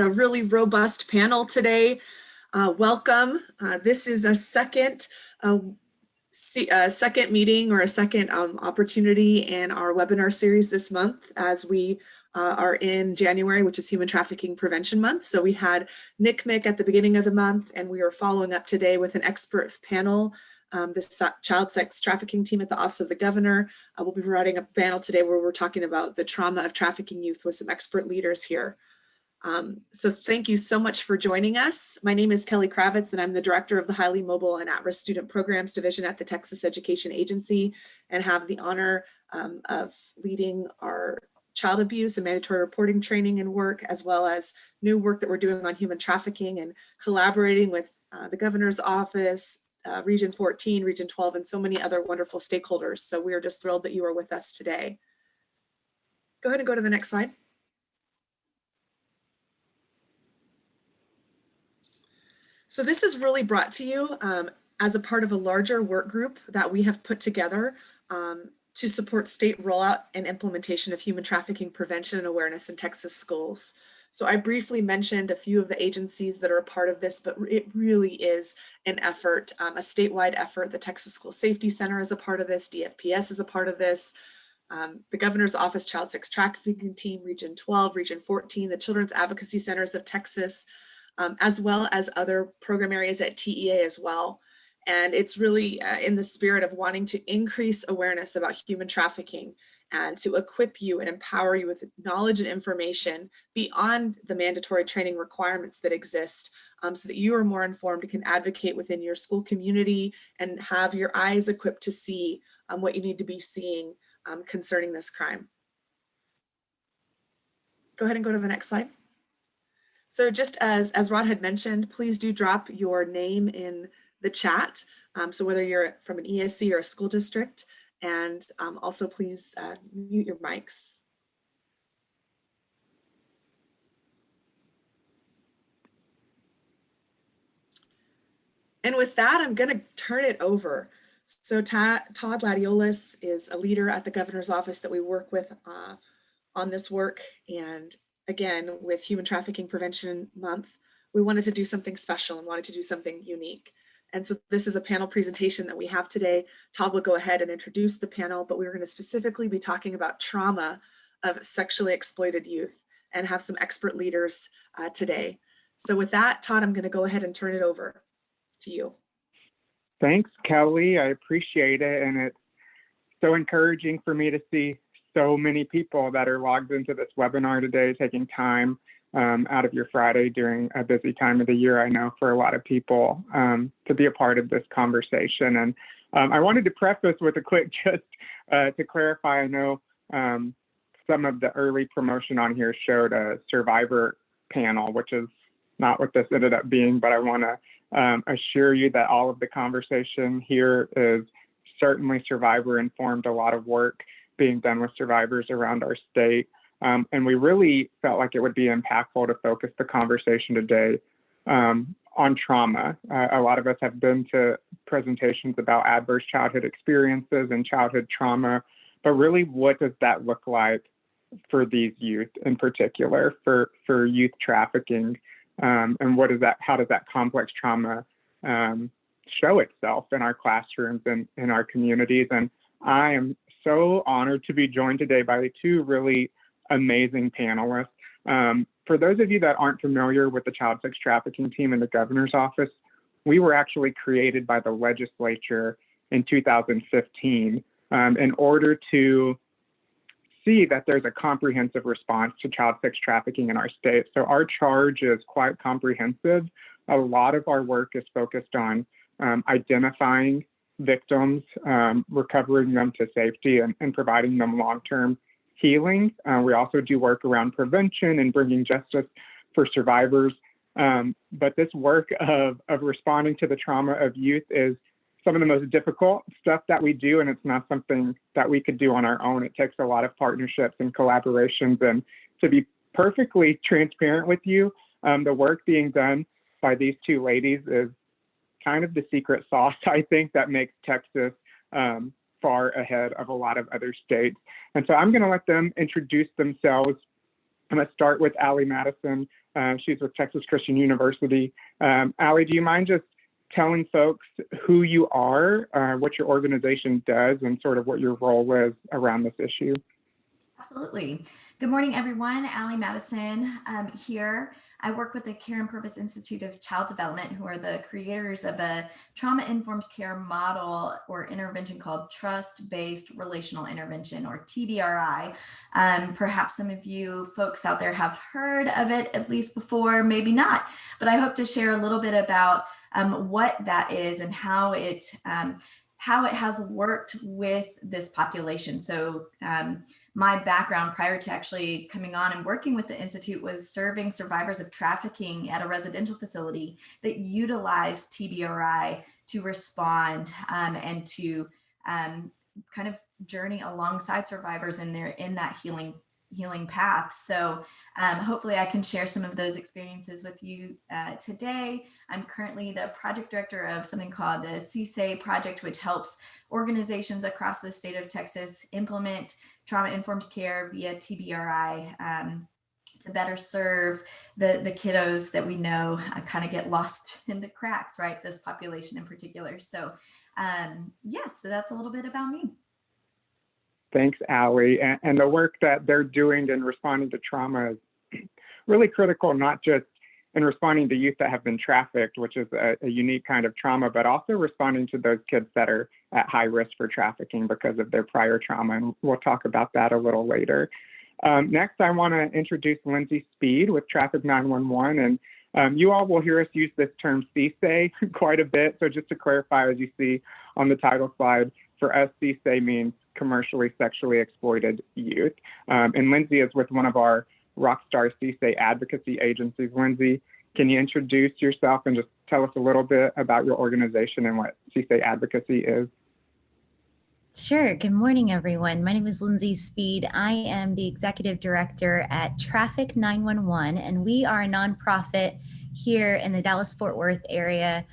A really robust panel today. Welcome. This is a second meeting or a second opportunity in our webinar series this month as we are in January, which is Human Trafficking Prevention Month. So we had NCMEC at the beginning of the month, and we are following up today with an expert panel. This child sex trafficking team at the Office of the Governor will be providing a panel today where we're talking about the trauma of trafficking youth with some expert leaders here. So thank you so much for joining us. My name is Kelly Kravitz, and I'm the director of the Highly Mobile and At-Risk Student Programs Division at the Texas Education Agency, and have the honor of leading our child abuse and mandatory reporting training and work, as well as new work that we're doing on human trafficking and collaborating with the Governor's Office, Region 14, Region 12, and so many other wonderful stakeholders. So we are just thrilled that you are with us today. Go ahead and go to the next slide. So this is really brought to you as a part of a larger work group that we have put together to support state rollout and implementation of human trafficking prevention and awareness in Texas schools. So I briefly mentioned a few of the agencies that are a part of this, but it really is an effort, a statewide effort. The Texas School Safety Center is a part of this, DFPS is a part of this, the Governor's Office Child Sex Trafficking Team, Region 12, Region 14, the Children's Advocacy Centers of Texas, as well as other program areas at TEA as well. And it's really in the spirit of wanting to increase awareness about human trafficking and to equip you and empower you with knowledge and information beyond the mandatory training requirements that exist, so that you are more informed and can advocate within your school community and have your eyes equipped to see what you need to be seeing concerning this crime. Go ahead and go to the next slide. So just as Rod had mentioned, please do drop your name in the chat. So whether you're from an ESC or a school district, and also please mute your mics. And with that, I'm going to turn it over. So Todd Ladiolis is a leader at the Governor's Office that we work with on this work. And again, with Human Trafficking Prevention Month, we wanted to do something special and wanted to do something unique. And so this is a panel presentation that we have today. Todd will go ahead and introduce the panel, but we're going to specifically be talking about trauma of sexually exploited youth and have some expert leaders today. So with that, Todd, I'm going to go ahead and turn it over to you. Thanks, Kelly. I appreciate it. And it's so encouraging for me to see so many people that are logged into this webinar today, taking time out of your Friday during a busy time of the year, I know, for a lot of people to be a part of this conversation. And I wanted to preface with a quick just to clarify, I know some of the early promotion on here showed a survivor panel, which is not what this ended up being, but I want to assure you that all of the conversation here is certainly survivor informed, a lot of work being done with survivors around our state. And we really felt like it would be impactful to focus the conversation today on trauma. A lot of us have been to presentations about adverse childhood experiences and childhood trauma, but really what does that look like for these youth in particular, for youth trafficking? And how does that complex trauma show itself in our classrooms and in our communities? And I am so honored to be joined today by two really amazing panelists. For those of you that aren't familiar with the Child Sex Trafficking Team in the Governor's Office, we were actually created by the legislature in 2015 in order to see that there's a comprehensive response to child sex trafficking in our state. So our charge is quite comprehensive. A lot of our work is focused on identifying victims, recovering them to safety, and providing them long-term healing. We also do work around prevention and bringing justice for survivors. But this work of responding to the trauma of youth is some of the most difficult stuff that we do, and it's not something that we could do on our own. It takes a lot of partnerships and collaborations. And to be perfectly transparent with you, the work being done by these two ladies is kind of the secret sauce, I think, that makes Texas far ahead of a lot of other states. And so I'm going to let them introduce themselves I'm going to start with Allie Madison. She's with Texas Christian University. Allie, do you mind just telling folks who you are, what your organization does, and sort of what your role is around this issue? Absolutely. Good morning, everyone. Allie Madison here. I work with the Care and Purpose Institute of Child Development, who are the creators of a trauma-informed care model or intervention called Trust-Based Relational Intervention, or TBRI. Perhaps some of you folks out there have heard of it at least before, maybe not, but I hope to share a little bit about what that is and how it has worked with this population. So my background prior to actually coming on and working with the Institute was serving survivors of trafficking at a residential facility that utilized TBRI to respond and to kind of journey alongside survivors in that healing path. So hopefully I can share some of those experiences with you today. I'm currently the project director of something called the CSAE project, which helps organizations across the state of Texas implement trauma-informed care via TBRI to better serve the kiddos that we know kind of get lost in the cracks, right? This population in particular. So yes, so that's a little bit about me. Thanks, Allie. And the work that they're doing in responding to trauma is really critical, not just in responding to youth that have been trafficked, which is a unique kind of trauma, but also responding to those kids that are at high risk for trafficking because of their prior trauma. And we'll talk about that a little later. Next, I want to introduce Lindsay Speed with Traffic 911. And you all will hear us use this term CSAE quite a bit. So just to clarify, as you see on the title slide, for us, CSAE means commercially sexually exploited youth. And Lindsay is with one of our Rockstar CSAE advocacy agencies. Lindsay, can you introduce yourself and just tell us a little bit about your organization and what CSAE advocacy is? Sure. Good morning, everyone. My name is Lindsay Speed. I am the executive director at Traffic 911, and we are a nonprofit here in the Dallas-Fort Worth area.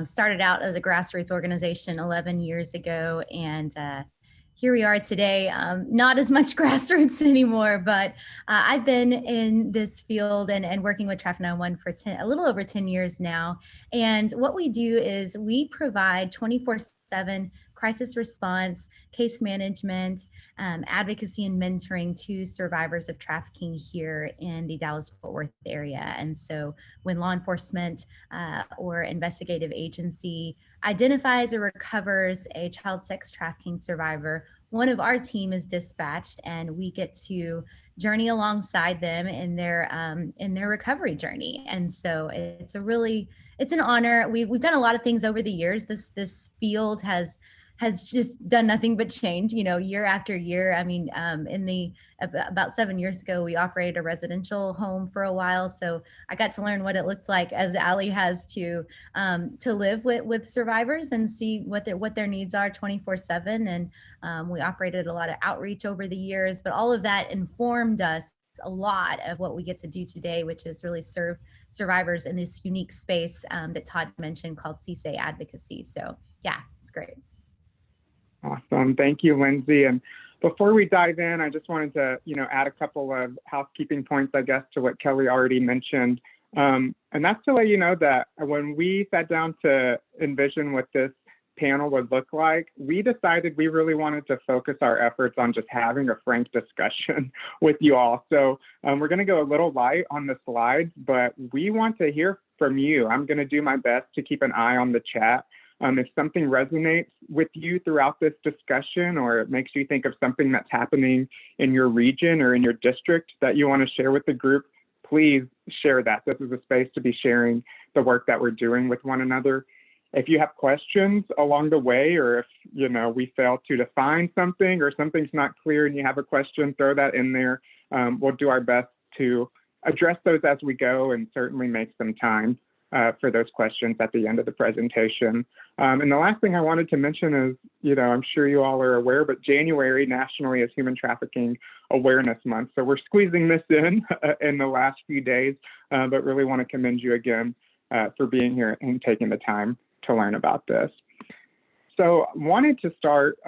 Started out as a grassroots organization 11 years ago, and here we are today. Not as much grassroots anymore, but I've been in this field and working with Traffic 911 for a little over 10 years now. And what we do is we provide 24/7 crisis response, case management, advocacy and mentoring to survivors of trafficking here in the Dallas-Fort Worth area. And so when law enforcement or investigative agency identifies or recovers a child sex trafficking survivor, one of our team is dispatched and we get to journey alongside them in their recovery journey. And so it's an honor. We've done a lot of things over the years. This field has just done nothing but change, year after year. I mean, about 7 years ago, we operated a residential home for a while. So I got to learn what it looked like, as Allie has, to live with survivors and see what their needs are 24/7. And we operated a lot of outreach over the years, but all of that informed us a lot of what we get to do today, which is really serve survivors in this unique space that Todd mentioned called CSAE advocacy. So yeah, it's great. Awesome. Thank you, Lindsay. And before we dive in, I just wanted to, add a couple of housekeeping points, I guess, to what Kelly already mentioned. And that's to let you know that when we sat down to envision what this panel would look like, we decided we really wanted to focus our efforts on just having a frank discussion with you all. So we're going to go a little light on the slides, but we want to hear from you. I'm going to do my best to keep an eye on the chat. If something resonates with you throughout this discussion, or it makes you think of something that's happening in your region or in your district that you want to share with the group, please share that. This is a space to be sharing the work that we're doing with one another. If you have questions along the way, or if we fail to define something or something's not clear and you have a question, throw that in there. We'll do our best to address those as we go and certainly make some time for those questions at the end of the presentation. And the last thing I wanted to mention is, I'm sure you all are aware, but January nationally is Human Trafficking Awareness Month. So we're squeezing this in the last few days, but really want to commend you again for being here and taking the time to learn about this. So wanted to start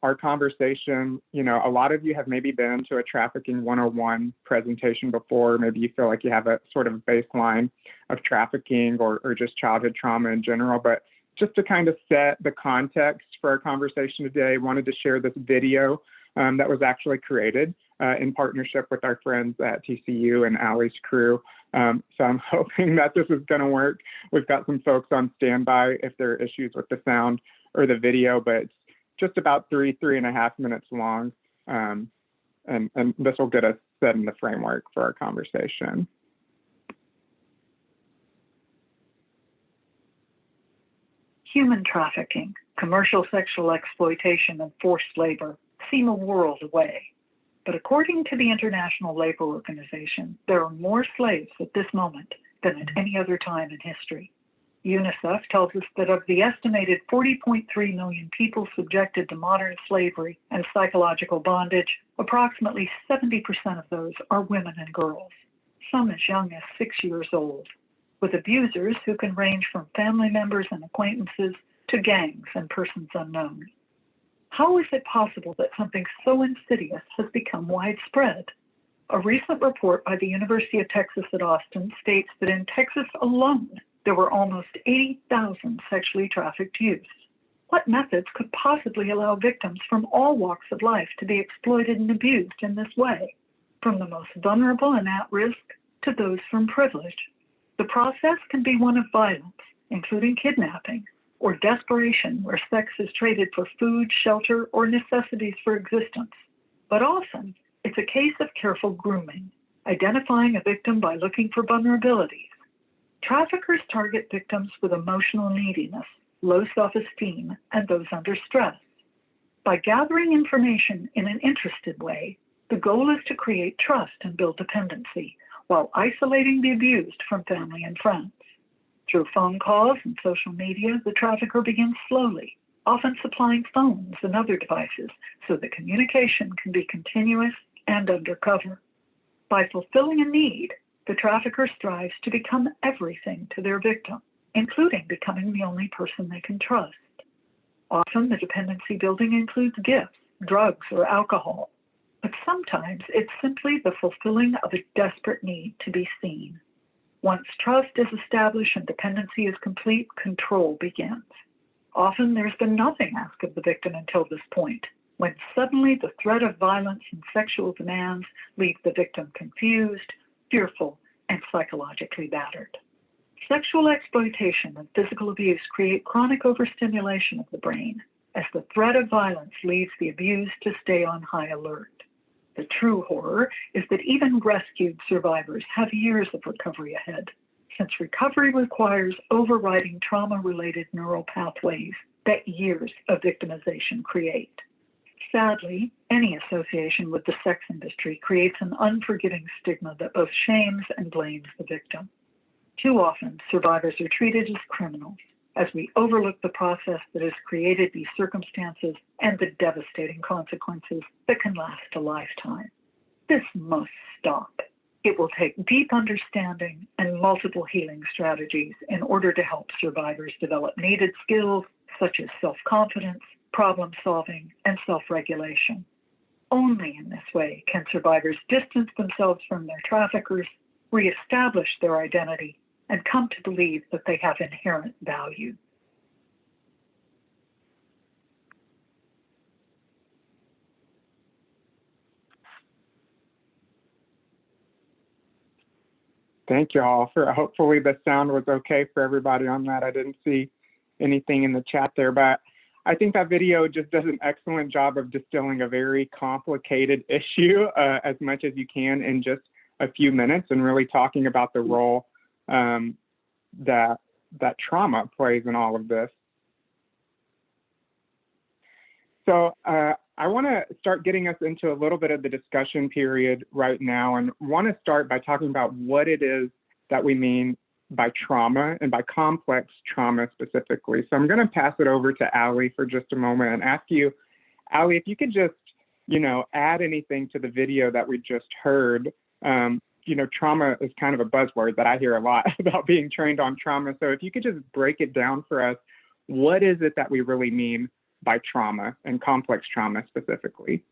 our conversation, you know, a lot of you have maybe been to a Trafficking 101 presentation before. Maybe you feel like you have a sort of baseline of trafficking or just childhood trauma in general. But just to kind of set the context for our conversation today, I wanted to share this video that was actually created in partnership with our friends at TCU and Allie's crew. So I'm hoping that this is going to work. We've got some folks on standby if there are issues with the sound or the video, but it's just about 3.5 minutes long. And this will get us set in the framework for our conversation. Human trafficking, commercial sexual exploitation, and forced labor seem a world away. But according to the International Labor Organization, there are more slaves at this moment than at any other time in history. UNICEF tells us that of the estimated 40.3 million people subjected to modern slavery and psychological bondage, approximately 70% of those are women and girls, some as young as 6 years old, with abusers who can range from family members and acquaintances to gangs and persons unknown. How is it possible that something so insidious has become widespread? A recent report by the University of Texas at Austin states that in Texas alone, there were almost 80,000 sexually trafficked youths. What methods could possibly allow victims from all walks of life to be exploited and abused in this way, from the most vulnerable and at risk to those from privilege? The process can be one of violence, including kidnapping, or desperation where sex is traded for food, shelter, or necessities for existence. But often, it's a case of careful grooming, identifying a victim by looking for vulnerabilities. Traffickers target victims with emotional neediness, low self-esteem, and those under stress. By gathering information in an interested way, the goal is to create trust and build dependency, while isolating the abused from family and friends. Through phone calls and social media, the trafficker begins slowly, often supplying phones and other devices so that communication can be continuous and undercover. By fulfilling a need, the trafficker strives to become everything to their victim, including becoming the only person they can trust. Often, the dependency building includes gifts, drugs, or alcohol, but sometimes it's simply the fulfilling of a desperate need to be seen. Once trust is established and dependency is complete, control begins. Often there's been nothing asked of the victim until this point, when suddenly the threat of violence and sexual demands leave the victim confused, fearful, and psychologically battered. Sexual exploitation and physical abuse create chronic overstimulation of the brain, as the threat of violence leaves the abused to stay on high alert. The true horror is that even rescued survivors have years of recovery ahead, since recovery requires overriding trauma-related neural pathways that years of victimization create. Sadly, any association with the sex industry creates an unforgiving stigma that both shames and blames the victim. Too often, survivors are treated as criminals, as we overlook the process that has created these circumstances and the devastating consequences that can last a lifetime. This must stop. It will take deep understanding and multiple healing strategies in order to help survivors develop needed skills such as self-confidence, problem solving, and self-regulation. Only in this way can survivors distance themselves from their traffickers, reestablish their identity, and come to believe that they have inherent value. Thank you all. Hopefully the sound was okay for everybody on that. I didn't see anything in the chat there, but I think that video just does an excellent job of distilling a very complicated issue as much as you can in just a few minutes, and really talking about the role that trauma plays in all of this. So I want to start getting us into a little bit of the discussion period right now, and want to start by talking about what it is that we mean by trauma and by complex trauma specifically. So I'm going to pass it over to Allie for just a moment and ask you, Allie, if you could just, add anything to the video that we just heard. Trauma is kind of a buzzword that I hear a lot about being trained on trauma. So if you could just break it down for us, what is it that we really mean by trauma and complex trauma specifically.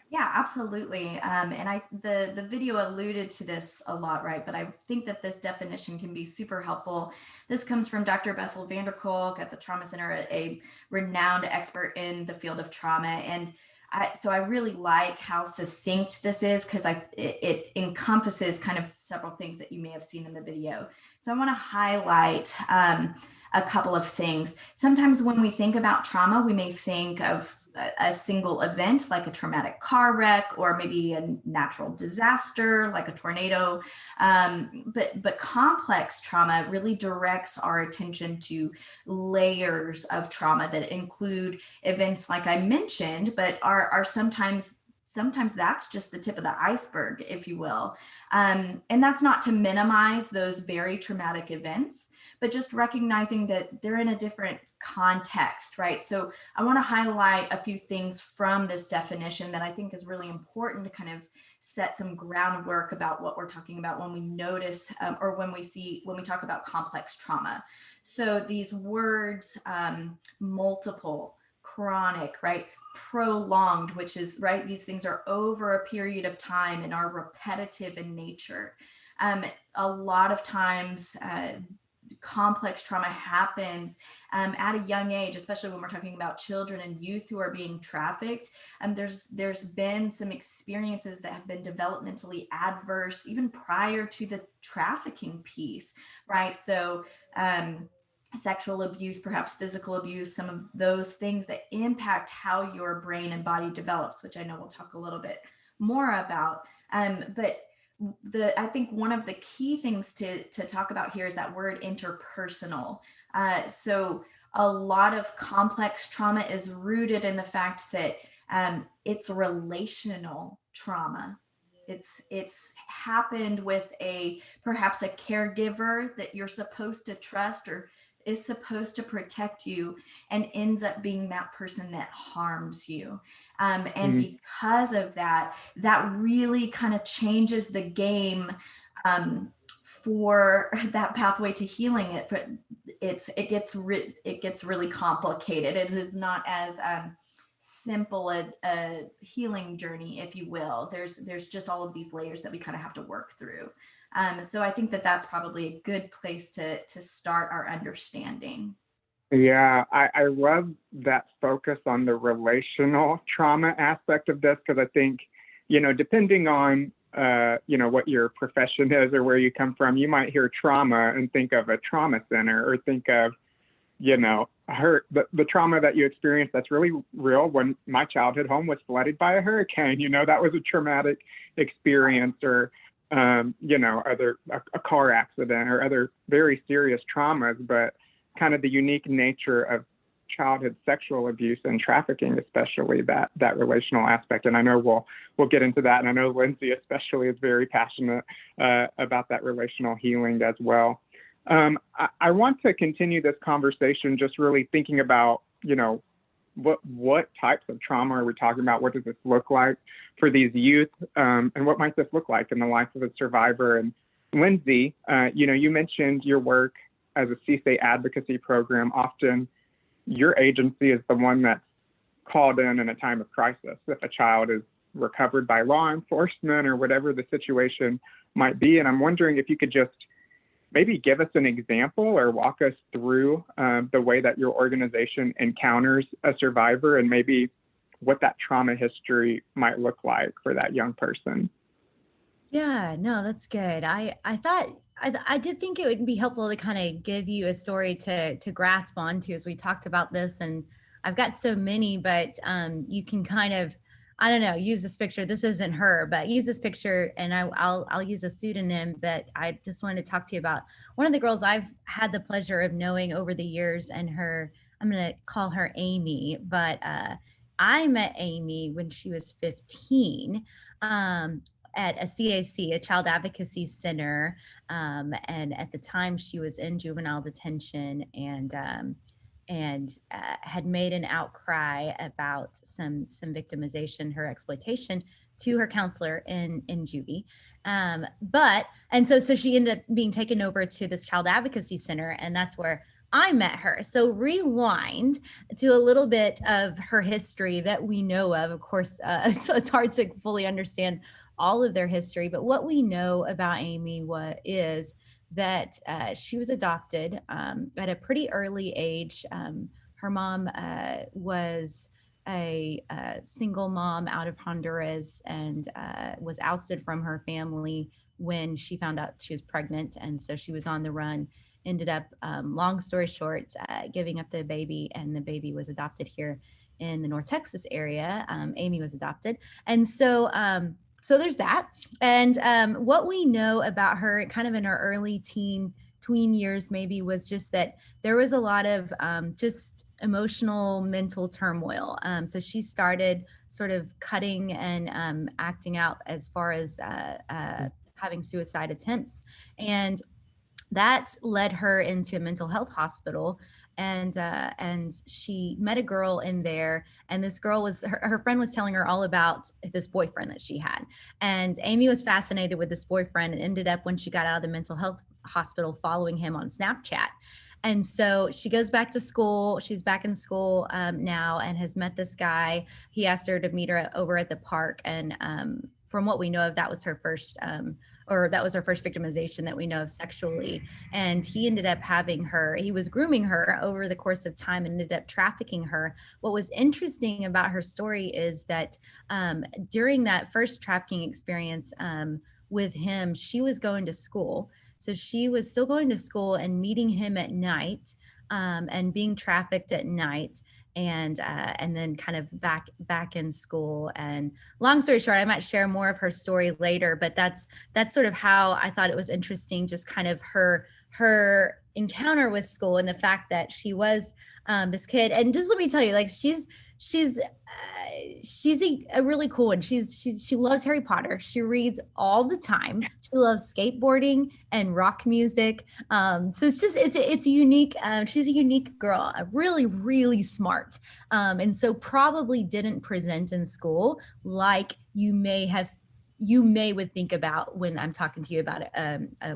Yeah, absolutely. And the video alluded to this a lot, right? But I think that this definition can be super helpful. This comes from Dr. Bessel van der Kolk at the Trauma Center, a renowned expert in the field of trauma. And so I really like how succinct this is, because it encompasses kind of several things that you may have seen in the video. So I want to highlight a couple of things. Sometimes when we think about trauma, we may think of a single event like a traumatic car wreck, or maybe a natural disaster like a tornado. But complex trauma really directs our attention to layers of trauma that include events like I mentioned, but are sometimes that's just the tip of the iceberg, if you will. And that's not to minimize those very traumatic events, but just recognizing that they're in a different context, right? So I want to highlight a few things from this definition that I think is really important to kind of set some groundwork about what we're talking about when we notice or when we talk about complex trauma. So these words, multiple, chronic, right? Prolonged, which is, right, these things are over a period of time and are repetitive in nature. A lot of times, complex trauma happens at a young age, especially when we're talking about children and youth who are being trafficked. There's been some experiences that have been developmentally adverse even prior to the trafficking piece, right? So sexual abuse, perhaps physical abuse, some of those things that impact how your brain and body develops, which I know we'll talk a little bit more about. But I think one of the key things to talk about here is that word interpersonal. So a lot of complex trauma is rooted in the fact that it's relational trauma. It's happened with perhaps a caregiver that you're supposed to trust or is supposed to protect you, and ends up being that person that harms you. And because of that, that really kind of changes the game for that pathway to healing. It gets really complicated. It's not as simple a healing journey, if you will. There's just all of these layers that we kind of have to work through. So I think that that's probably a good place to start our understanding. Yeah, I love that focus on the relational trauma aspect of this, because I think, depending on, what your profession is or where you come from, you might hear trauma and think of a trauma center, or think of, the trauma that you experienced that's really real. When my childhood home was flooded by a hurricane, that was a traumatic experience, or a car accident, or other very serious traumas. But kind of the unique nature of childhood sexual abuse and trafficking, especially that relational aspect. And I know we'll get into that. And I know Lindsay especially is very passionate about that relational healing as well. I want to continue this conversation just really thinking about, what types of trauma are we talking about? What does this look like for these youth? And what might this look like in the life of a survivor? And Lindsay, you mentioned your work as a CSA advocacy program. Often your agency is the one that's called in a time of crisis. If a child is recovered by law enforcement or whatever the situation might be. And I'm wondering if you could just maybe give us an example or walk us through the way that your organization encounters a survivor, and maybe what that trauma history might look like for that young person. Yeah, no, that's good. I thought I did think it would be helpful to kind of give you a story to grasp onto as we talked about this. And I've got so many, but you can kind of, I don't know, use this picture. This isn't her, but use this picture, and I'll use a pseudonym. But I just wanted to talk to you about one of the girls I've had the pleasure of knowing over the years, and I'm going to call her Amy, but I met Amy when she was 15. At a CAC, a child advocacy center. And at the time she was in juvenile detention, and had made an outcry about some victimization, her exploitation, to her counselor in juvie. So she ended up being taken over to this child advocacy center. And that's where I met her. So rewind to a little bit of her history that we know of. Of course, it's hard to fully understand all of their history, but what we know about Amy is that she was adopted at a pretty early age. Her mom was a single mom out of Honduras and was ousted from her family when she found out she was pregnant. And so she was on the run, ended up, long story short, giving up the baby, and the baby was adopted here in the North Texas area. Amy was adopted. And so, so there's that. And what we know about her kind of in her early tween years maybe was just that there was a lot of just emotional, mental turmoil. So she started sort of cutting and acting out as far as having suicide attempts. And that led her into a mental health hospital. And she met a girl in there, and this girl was her friend was telling her all about this boyfriend that she had. And Amy was fascinated with this boyfriend and ended up, when she got out of the mental health hospital, following him on Snapchat. And so she goes back to school. She's back in school now and has met this guy. He asked her to meet her over at the park. And from what we know of, that was her first victimization that we know of sexually. And he ended up he was grooming her over the course of time and ended up trafficking her. What was interesting about her story is that during that first trafficking experience with him, she was going to school. So she was still going to school and meeting him at night and being trafficked at night. And then kind of back in school. And long story short, I might share more of her story later, but that's sort of how I thought it was interesting, just kind of her encounter with school and the fact that she was this kid. And just let me tell you, like, she's a really cool one. She loves Harry Potter. She reads all the time. She loves skateboarding and rock music. So it's a unique. She's a unique girl, really, really smart. And so probably didn't present in school like you may would think about when I'm talking to you about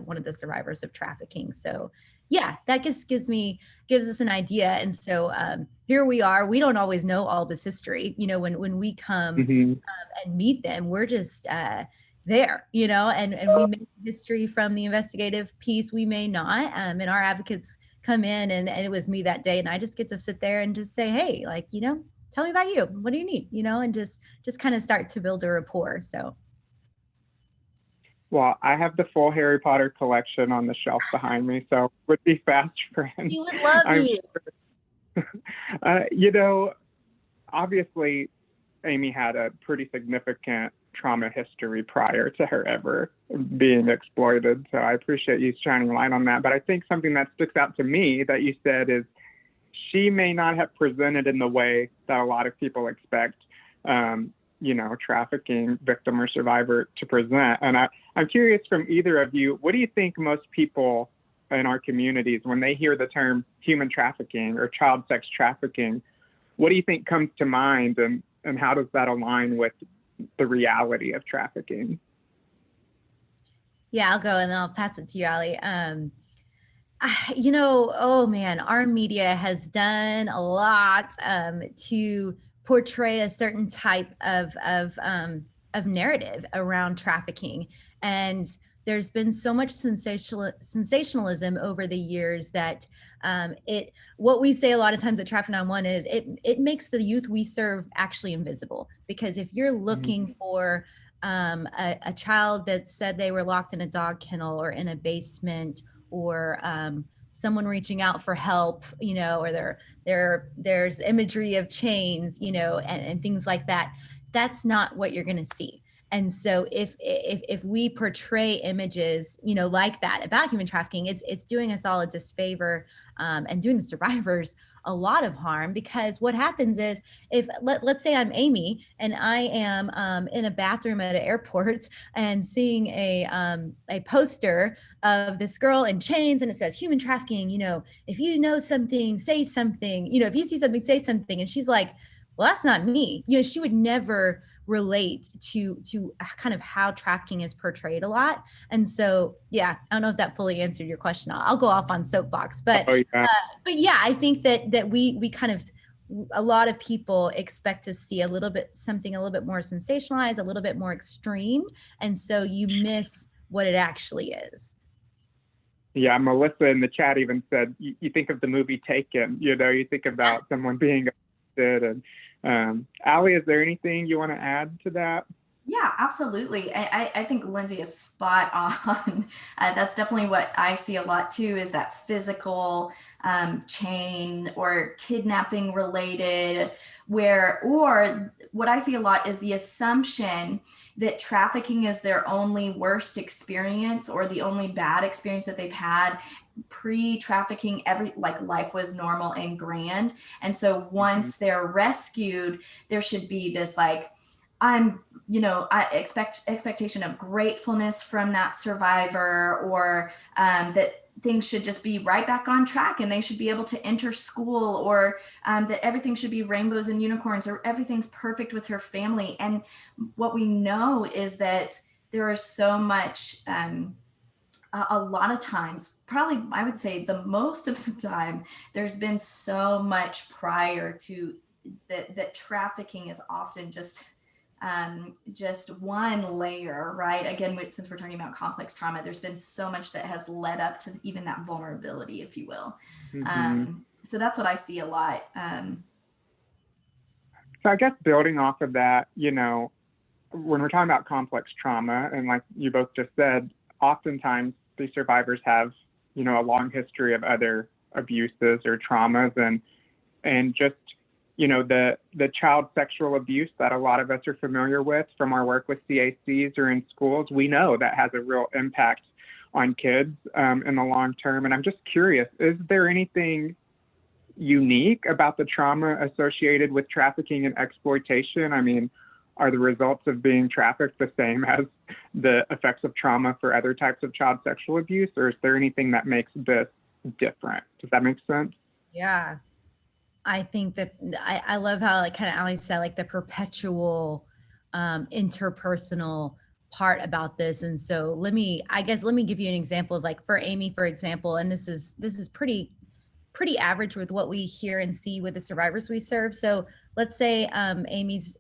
one of the survivors of trafficking. So yeah, that just gives us an idea. And so here we are. We don't always know all this history. When we come and meet them, we're just there, and we may history from the investigative piece. We may not. And our advocates come in and it was me that day. And I just get to sit there and just say, hey, like, tell me about you. What do you need? And just kind of start to build a rapport. So. Well, I have the full Harry Potter collection on the shelf behind me, so would be fast friends. He would love you. Obviously, Amy had a pretty significant trauma history prior to her ever being exploited. So I appreciate you shining light on that. But I think something that sticks out to me that you said is she may not have presented in the way that a lot of people expect trafficking victim or survivor to present. And I'm curious from either of you, what do you think most people in our communities, when they hear the term human trafficking or child sex trafficking, what do you think comes to mind, and how does that align with the reality of trafficking? Yeah, I'll go and then I'll pass it to you, Allie. Oh man, our media has done a lot to portray a certain type of narrative around trafficking. And there's been so much sensationalism over the years that what we say a lot of times at Traffic 911 is it makes the youth we serve actually invisible. Because if you're looking for a child that said they were locked in a dog kennel or in a basement, or someone reaching out for help, or there's imagery of chains, and things like that, that's not what you're going to see. And so if we portray images, like that about human trafficking, it's doing us all a disfavor and doing the survivors a lot of harm. Because what happens is, if let's say I'm Amy and I am in a bathroom at an airport and seeing a poster of this girl in chains and it says human trafficking, if you know something, say something, if you see something, say something. And she's like, well, that's not me. She would never relate to kind of how trafficking is portrayed a lot. And so, yeah, I don't know if that fully answered your question. I'll go off on soapbox, but Oh, yeah. yeah, I think that we kind of, a lot of people expect to see something a little bit more sensationalized, a little bit more extreme, and so you miss what it actually is. Yeah, Melissa in the chat even said, you think of the movie Taken, you think about someone being arrested. And Allie, is there anything you want to add to that? Yeah, absolutely. I think Lindsay is spot on. That's definitely what I see a lot too, is that physical chain or kidnapping related, or what I see a lot is the assumption that trafficking is their only worst experience or the only bad experience that they've had. Pre-trafficking, life was normal and grand. And so once they're rescued, there should be this expectation of gratefulness from that survivor, or that things should just be right back on track and they should be able to enter school, or that everything should be rainbows and unicorns, or everything's perfect with her family. And what we know is that there is so much, a lot of times, probably I would say the most of the time, there's been so much prior to that trafficking is often just one layer, right? Again, since we're talking about complex trauma, there's been so much that has led up to even that vulnerability, if you will. So that's what I see a lot. So I guess building off of that, when we're talking about complex trauma, and like you both just said, oftentimes these survivors have, a long history of other abuses or traumas, and just the child sexual abuse that a lot of us are familiar with from our work with CACs or in schools, we know that has a real impact on kids in the long term. And I'm just curious, is there anything unique about the trauma associated with trafficking and exploitation? I mean, are the results of being trafficked the same as the effects of trauma for other types of child sexual abuse, or is there anything that makes this different? Does that make sense? Yeah. I think that I love how, like, kind of Ali said, like the perpetual interpersonal part about this. And so let me give you an example of, like, for Amy, for example, and this is pretty average with what we hear and see with the survivors we serve. So let's say Amy's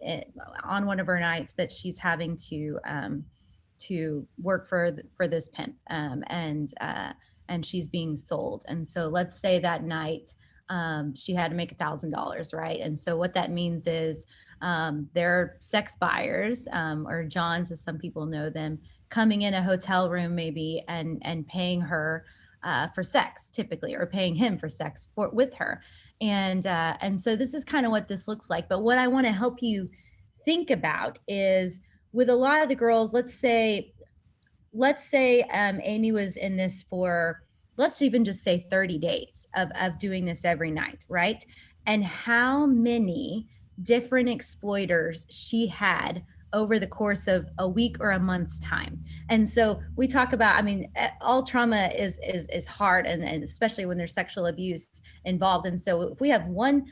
on one of her nights that she's having to work for this pimp, and she's being sold. And so let's say that night she had to make $1,000, right? And so what that means is there are sex buyers, or Johns, as some people know them, coming in a hotel room maybe and paying her for sex, typically, or paying him for sex with her. And so this is kind of what this looks like. But what I want to help you think about is, with a lot of the girls, let's say Amy was in this for, let's even just say 30 days of doing this every night, right? And how many different exploiters she had over the course of a week or a month's time. And so we talk about, I mean, all trauma is hard, and especially when there's sexual abuse involved. And so if we have one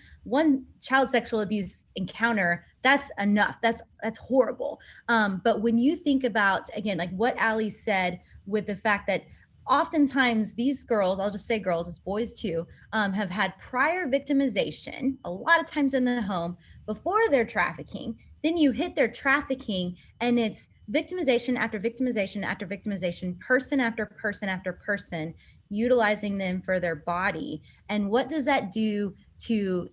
child sexual abuse encounter, that's enough. That's horrible. But when you think about, again, like what Ali said, with the fact that oftentimes these girls, I'll just say girls, it's boys too, have had prior victimization, a lot of times in the home before their trafficking. Then you hit their trafficking, and it's victimization after victimization after victimization, person after person after person, utilizing them for their body. And what does that do to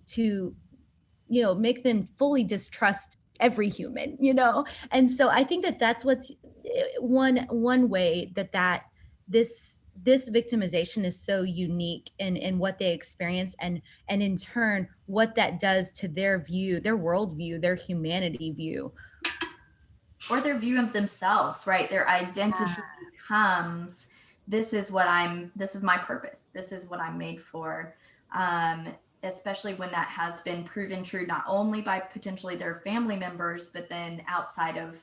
make them fully distrust every human, And so I think that that's what's one way that this victimization is so unique in what they experience, and in turn what that does to their view, their worldview, their humanity view, or their view of themselves, right? Their identity becomes, this is my purpose, this is what I'm made for. Especially when that has been proven true, not only by potentially their family members, but then outside of,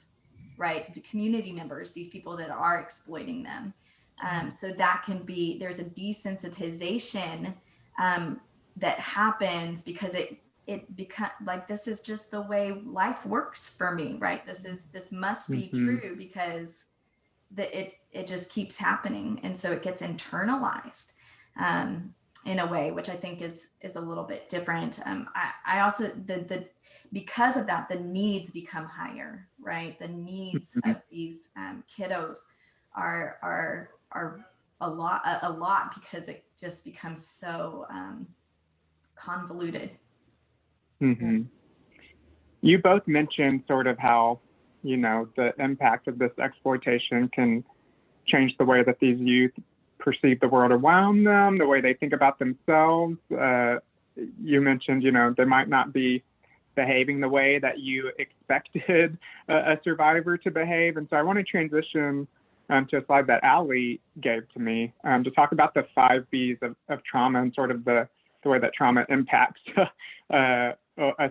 right, the community members, these people that are exploiting them. So that can be, there's a desensitization that happens because it become like, this is just the way life works for me, right? This must be Mm-hmm. true because it just keeps happening. And so it gets internalized in a way, which I think is a little bit different. I also, because of that, the needs become higher, right? The needs Mm-hmm. of these kiddos are a lot because it just becomes so convoluted. Mm-hmm. You both mentioned sort of how, the impact of this exploitation can change the way that these youth perceive the world around them, the way they think about themselves. You mentioned, they might not be behaving the way that you expected a survivor to behave. And so I want to transition to a slide that Allie gave to me to talk about the 5 Bs of trauma and sort of the way that trauma impacts a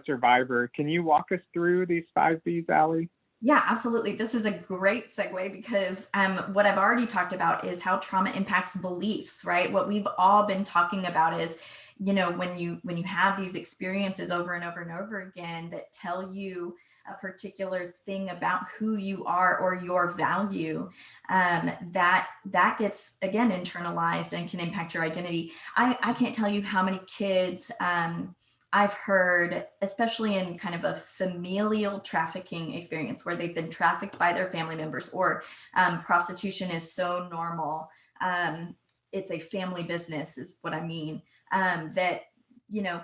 survivor. Can you walk us through these 5 Bs, Allie? Yeah, absolutely. This is a great segue because what I've already talked about is how trauma impacts beliefs, right? What we've all been talking about is, when you have these experiences over and over and over again that tell you a particular thing about who you are or your value, that gets, again, internalized and can impact your identity. I can't tell you how many kids I've heard, especially in kind of a familial trafficking experience where they've been trafficked by their family members, or prostitution is so normal. It's a family business is what I mean. That,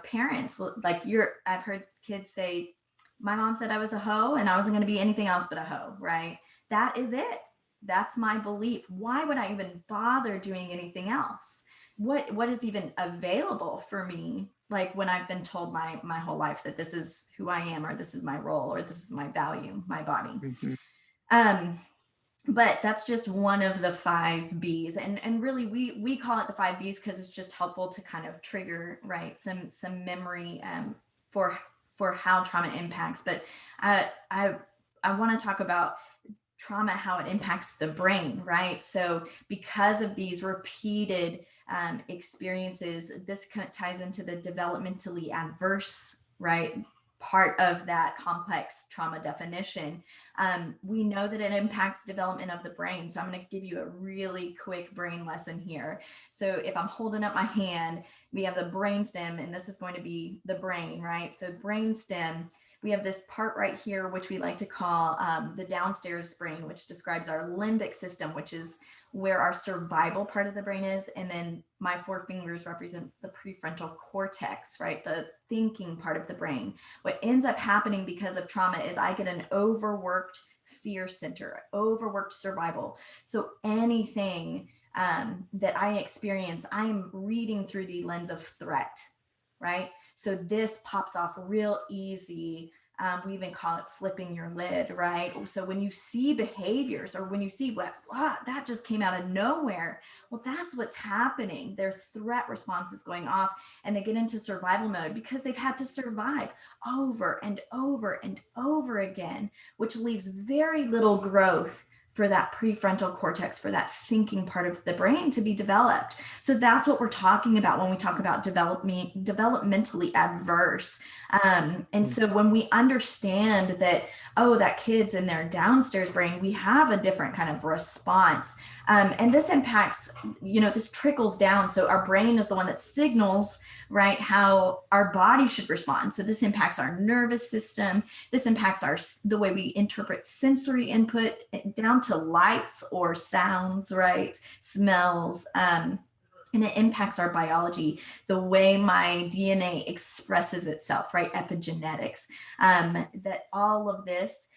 parents will, I've heard kids say, my mom said I was a hoe and I wasn't going to be anything else but a hoe, right? That is it. That's my belief. Why would I even bother doing anything else? What is even available for me, like when I've been told my whole life that this is who I am, or this is my role, or this is my value, my body. Mm-hmm. But that's just one of the 5 Bs, and really we call it the 5 Bs because it's just helpful to kind of trigger, right, some memory for how trauma impacts. But I want to talk about trauma, how it impacts the brain, right? So because of these repeated experiences, this ties into the developmentally adverse, right, part of that complex trauma definition. We know that it impacts development of the brain. So I'm going to give you a really quick brain lesson here. So if I'm holding up my hand, we have the brainstem, and this is going to be the brain, right? So brainstem, we have this part right here, which we like to call the downstairs brain, which describes our limbic system, which is where our survival part of the brain is. And then my 4 fingers represent the prefrontal cortex, right? The thinking part of the brain. What ends up happening because of trauma is I get an overworked fear center, overworked survival. So anything that I experience, I'm reading through the lens of threat, right? So this pops off real easy. We even call it flipping your lid, right? So when you see behaviors, or when you see that just came out of nowhere, well, that's what's happening. Their threat response is going off, and they get into survival mode because they've had to survive over and over and over again, which leaves very little growth for that prefrontal cortex, for that thinking part of the brain to be developed. So that's what we're talking about when we talk about developmentally adverse. And so when we understand that, that kid's in their downstairs brain, we have a different kind of response. And this impacts, this trickles down. So our brain is the one that signals, right, how our body should respond. So this impacts our nervous system. This impacts the way we interpret sensory input, down to lights or sounds, right, smells. And it impacts our biology, the way my DNA expresses itself, right? Epigenetics. That all of this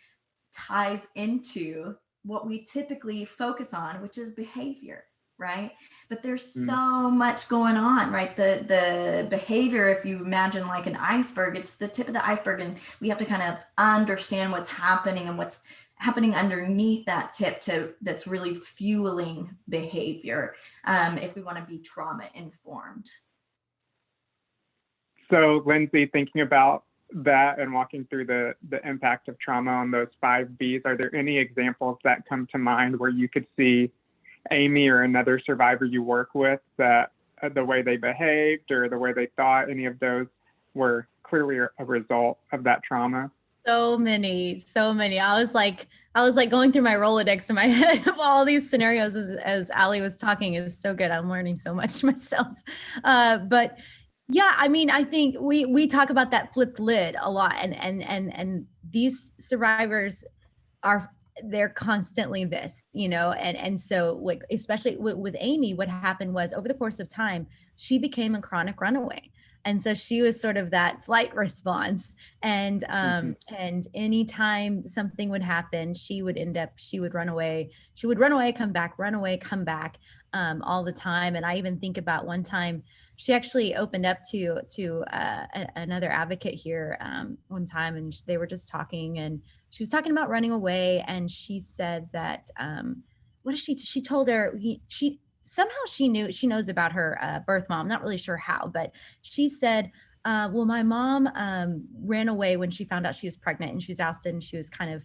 ties into what we typically focus on, which is behavior, right? But there's so much going on, right? The behavior, if you imagine like an iceberg, it's the tip of the iceberg, and we have to kind of understand what's happening and what's happening underneath that tip that's really fueling behavior, if we want to be trauma informed. So Lindsay, thinking about that and walking through the impact of trauma on those 5 Bs, are there any examples that come to mind where you could see Amy or another survivor you work with, that the way they behaved or the way they thought, any of those were clearly a result of that trauma? So many, so many. I was like going through my Rolodex in my head of all these scenarios as Ali was talking. It's so good. I'm learning so much myself. But yeah, I mean, I think we talk about that flipped lid a lot, and these survivors they're constantly this, and so like, especially with Amy, what happened was over the course of time, she became a chronic runaway. And so she was sort of that flight response. And anytime something would happen, she would run away. She would run away, come back, run away, come back, all the time. And I even think about one time she actually opened up to another advocate here one time, and they were just talking, and she was talking about running away, and she said that what is she told her she knows about her birth mom, not really sure how, but she said, well, my mom ran away when she found out she was pregnant, and she was ousted, and she was kind of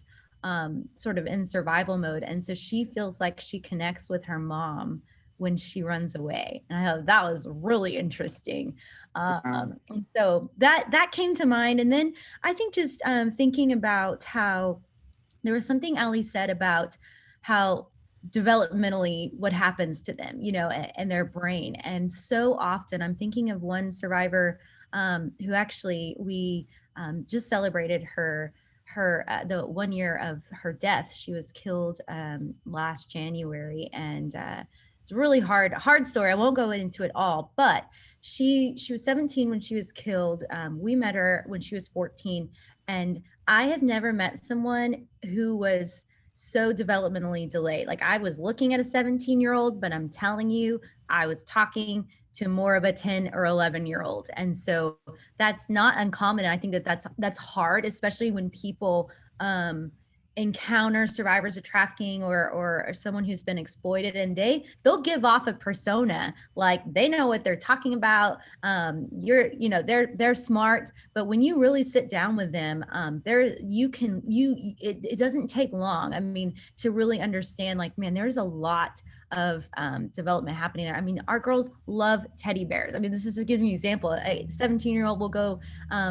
sort of in survival mode, and so she feels like she connects with her mom when she runs away. And I thought that was really interesting. And so that came to mind. And then I think just thinking about how there was something Ali said about how developmentally what happens to them, and their brain. And so often I'm thinking of one survivor who actually we just celebrated the 1 year of her death. She was killed last January, and it's a really hard story. I won't go into it all, but she was 17 when she was killed. We met her when she was 14, and I have never met someone who was so developmentally delayed. Like, I was looking at a 17-year-old, but I'm telling you, I was talking to more of a 10 or 11-year-old. And so that's not uncommon. And I think that's hard, especially when people encounter survivors of trafficking or someone who's been exploited, and they'll give off a persona like they know what they're talking about. They're smart, but when you really sit down with them, it doesn't take long. I mean, to really understand, like, man, there's a lot of development happening there. I mean, our girls love teddy bears. I mean, this is to give you an example. A 17-year-old will go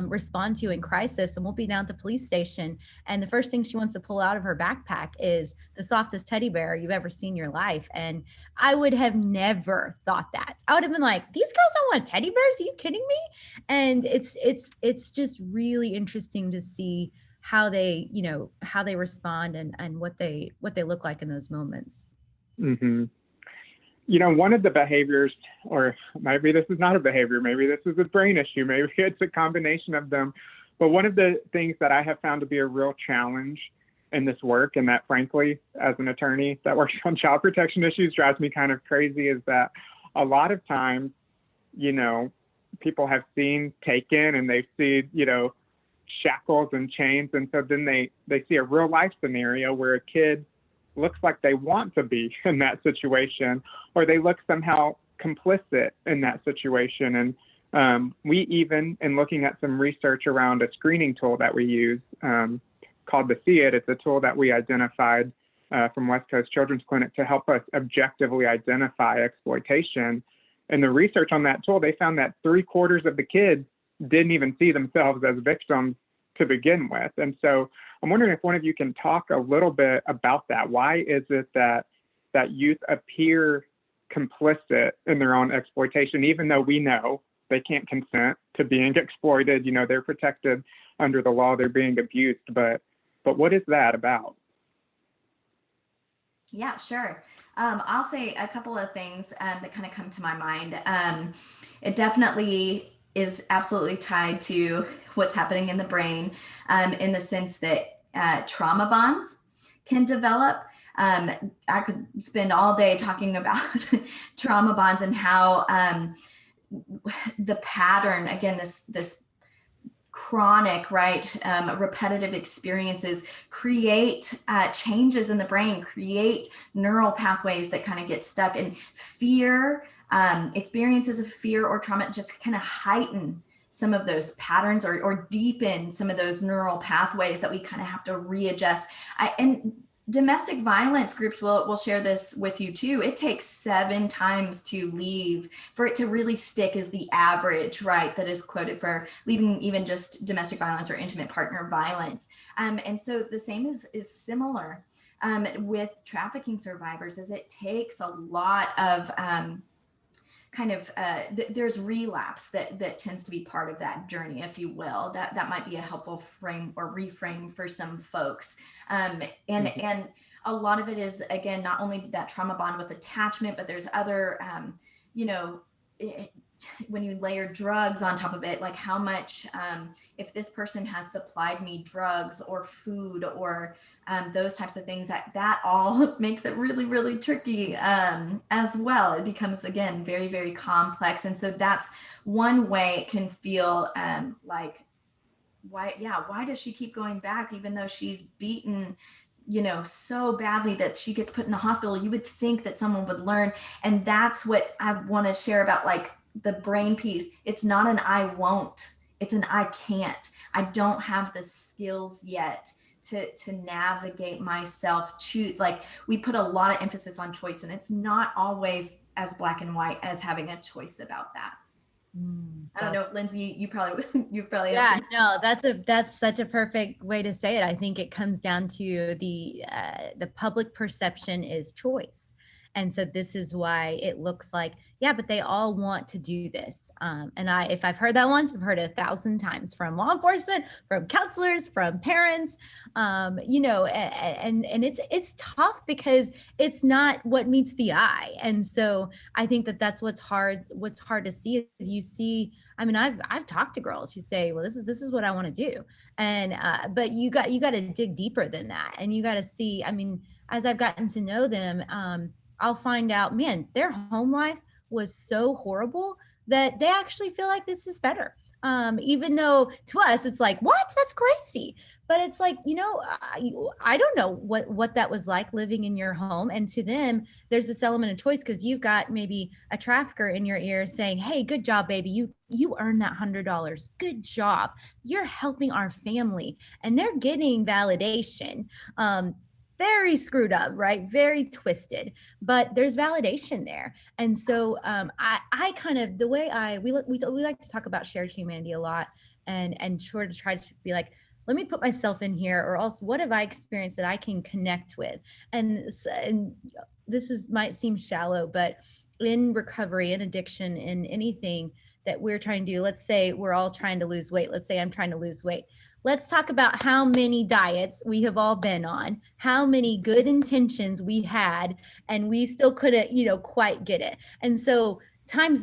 respond to you in crisis, and we'll be down at the police station, and the first thing she wants to pull out of her backpack is the softest teddy bear you've ever seen in your life. And I would have never thought that. I would have been like, these girls don't want teddy bears? Are you kidding me? And it's just really interesting to see how they respond and what they look like in those moments. Mm-hmm. One of the behaviors, or maybe this is not a behavior, maybe this is a brain issue, maybe it's a combination of them, but one of the things that I have found to be a real challenge in this work, and that frankly, as an attorney that works on child protection issues, drives me kind of crazy, is that a lot of times, people have seen Taken, and they see, shackles and chains, and so then they see a real life scenario where a kid looks like they want to be in that situation, or they look somehow complicit in that situation. And we even, in looking at some research around a screening tool that we use called the See It, it's a tool that we identified from West Coast Children's Clinic to help us objectively identify exploitation. And the research on that tool, they found that 3/4 of the kids didn't even see themselves as victims to begin with. And so I'm wondering if one of you can talk a little bit about that. Why is it that youth appear complicit in their own exploitation, even though we know they can't consent to being exploited? They're protected under the law, they're being abused, but what is that about? Yeah, sure. I'll say a couple of things that kind of come to my mind. It definitely is absolutely tied to what's happening in the brain, in the sense that trauma bonds can develop. I could spend all day talking about trauma bonds and how the pattern, again, this chronic, repetitive experiences create changes in the brain, create neural pathways that kind of get stuck, and fear, experiences of fear or trauma just kind of heighten some of those patterns or deepen some of those neural pathways that we kind of have to readjust. And Domestic violence groups will share this with you too. It takes 7 times to leave for it to really stick is the average, right? That is quoted for leaving even just domestic violence or intimate partner violence. And so the same is similar with trafficking survivors, is it takes a lot of there's relapse that tends to be part of that journey, if you will. That might be a helpful frame or reframe for some folks. And a lot of it is, again, not only that trauma bond with attachment, but there's other, you know, when you layer drugs on top of it, like how much, if this person has supplied me drugs or food or those types of things, that all makes it really, really tricky as well. It becomes, again, very, very complex. And so that's one way it can feel like, why does she keep going back, even though she's beaten, you know, so badly that she gets put in a hospital? You would think that someone would learn. And that's what I want to share about, like, the brain piece. It's not an I won't, it's an I can't. I don't have the skills yet to navigate myself to, like, we put a lot of emphasis on choice, and it's not always as black and white as having a choice about that. I don't know if Lindsay, you probably Yeah, no, that's such a perfect way to say it. I think it comes down to the public perception is choice. And so this is why it looks like, yeah, but they all want to do this. And if I've heard that once, I've heard it 1,000 times from law enforcement, from counselors, from parents, you know, and it's tough because it's not what meets the eye. And so I think that's what's hard to see is you see, I mean, I've talked to girls who say, well, this is what I want to do. And, but you got to dig deeper than that. And you got to see, I mean, as I've gotten to know them, I'll find out, man, their home life was so horrible that they actually feel like this is better. Even though to us, it's like, what? That's crazy. But it's like, you know, I don't know what that was like living in your home. And to them, there's this element of choice because you've got maybe a trafficker in your ear saying, hey, good job, baby. You earned that $100. Good job. You're helping our family. And they're getting validation. Very screwed up, right? Very twisted, but there's validation there. And so I kind of, the way we like to talk about shared humanity a lot and sort of try to be like, let me put myself in here, or else what have I experienced that I can connect with? And this might seem shallow, but in recovery, in addiction, in anything that we're trying to do, let's say we're all trying to lose weight. Let's say I'm trying to lose weight. Let's talk about how many diets we have all been on, how many good intentions we had, and we still couldn't, you know, quite get it. And so times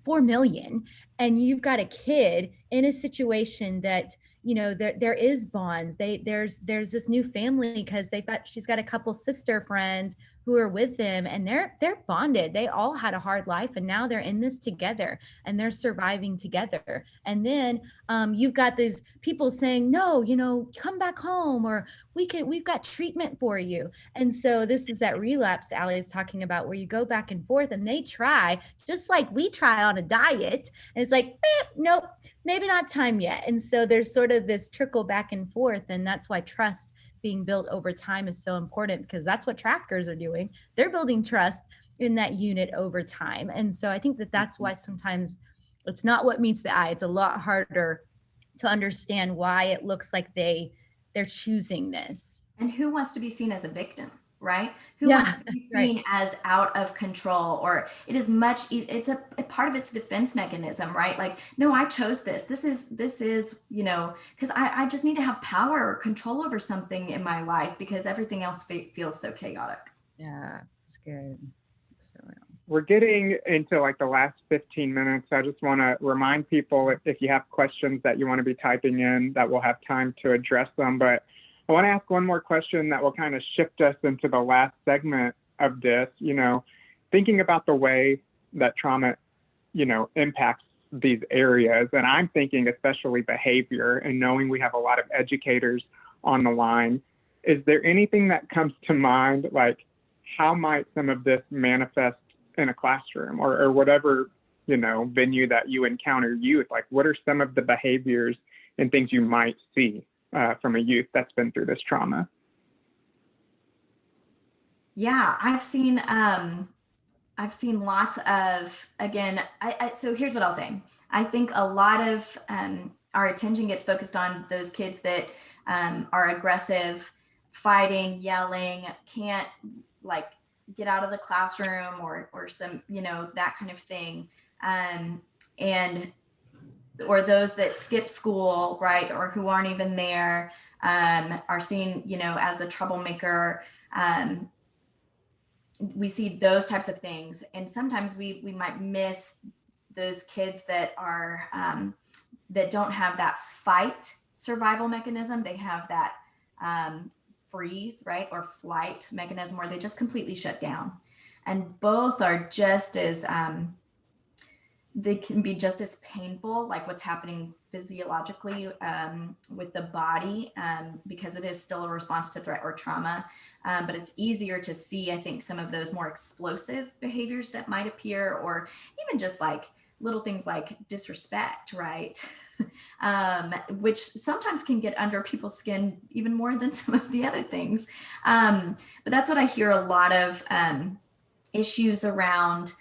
4 million, and you've got a kid in a situation that, you know, there is bonds. There's this new family because she's got a couple sister friends who are with them, and they're bonded. They all had a hard life, and now they're in this together, and they're surviving together. And then you've got these people saying, no, you know, come back home, or we've got treatment for you. And so this is that relapse Allie is talking about, where you go back and forth, and they try just like we try on a diet, and it's like, nope, maybe not time yet. And so there's sort of this trickle back and forth, and that's why trust being built over time is so important, because that's what traffickers are doing. They're building trust in that unit over time. And so I think that's why sometimes it's not what meets the eye. It's a lot harder to understand why it looks like they're choosing this. And who wants to be seen as a victim, right? Who wants to be seen as out of control? Or it is it's a part of its defense mechanism, right? Like, no, I chose this. This is, you know, because I just need to have power or control over something in my life because everything else feels so chaotic. Yeah, it's good. We're getting into like the last 15 minutes. I just want to remind people, if you have questions that you want to be typing in, that we'll have time to address them. But I want to ask one more question that will kind of shift us into the last segment of this, you know, thinking about the way that trauma, you know, impacts these areas. And I'm thinking especially behavior, and knowing we have a lot of educators on the line. Is there anything that comes to mind, like how might some of this manifest in a classroom or whatever, you know, venue that you encounter youth? Like, what are some of the behaviors and things you might see from a youth that's been through this trauma? Yeah, I've seen lots of, again, so here's what I'll say. I think a lot of our attention gets focused on those kids that are aggressive, fighting, yelling, can't like get out of the classroom or some, that kind of thing. Um, and or those that skip school, right, or who aren't even there, are seen, as the troublemaker. Um, we see those types of things, and sometimes we might miss those kids that are that don't have that fight survival mechanism. They have that freeze, right, or flight mechanism where they just completely shut down, and both are just as they can be just as painful, like what's happening physiologically with the body, because it is still a response to threat or trauma. But it's easier to see, I think, some of those more explosive behaviors that might appear, or even just like little things like disrespect, right? Which sometimes can get under people's skin even more than some of the other things. But that's what I hear a lot of issues around.